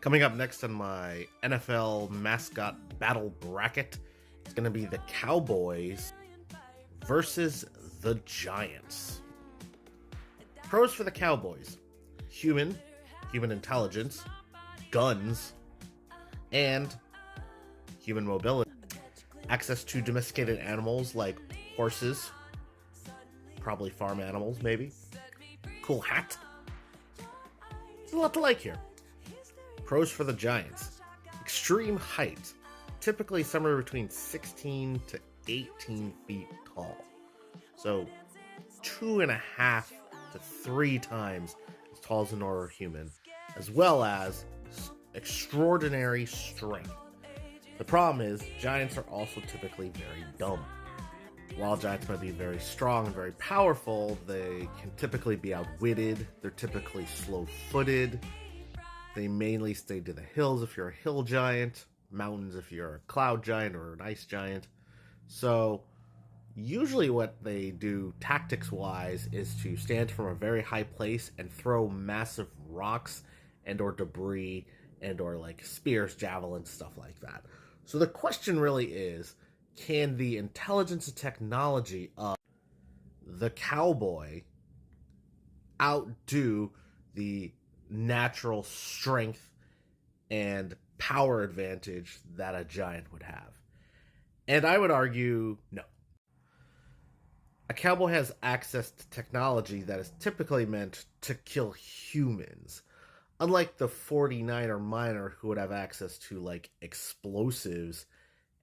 Coming up next on my NFL mascot battle bracket, it's going to be the Cowboys versus the Giants. Pros for the Cowboys: human intelligence, guns, and human mobility. Access to domesticated animals like horses, probably farm animals, maybe. Cool hat. There's a lot to like here. Pros for the Giants: extreme height, typically somewhere between 16 to 18 feet tall. So 2.5 to 3 times as tall as a normal human, as well as extraordinary strength. The problem is, giants are also typically very dumb. While giants might be very strong and very powerful, they can typically be outwitted. They're typically slow-footed. They mainly stay to the hills if you're a hill giant, mountains if you're a cloud giant or an ice giant. So usually what they do tactics-wise is to stand from a very high place and throw massive rocks and or debris and or like spears, javelins, stuff like that. So the question really is, can the intelligence and technology of the cowboy outdo the natural strength and power advantage that a giant would have? And I would argue no. A cowboy has access to technology that is typically meant to kill humans. Unlike the 49er miner who would have access to like explosives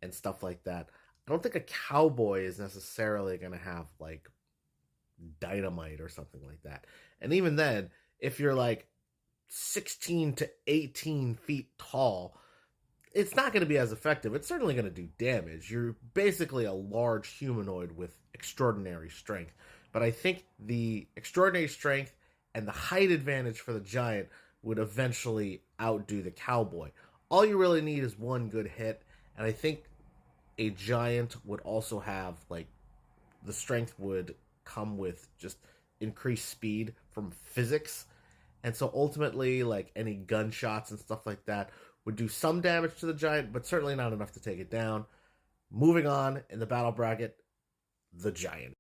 and stuff like that, I don't think a cowboy is necessarily going to have like dynamite or something like that. And even then, if you're like 16 to 18 feet tall, it's not going to be as effective. It's certainly going to do damage. You're basically a large humanoid with extraordinary strength. But I think the extraordinary strength and the height advantage for the giant would eventually outdo the cowboy. All you really need is one good hit, and I think a giant would also have, like, the strength would come with just increased speed from physics. And so ultimately, like, any gunshots and stuff like that would do some damage to the giant, but certainly not enough to take it down. Moving on in the battle bracket, the giant.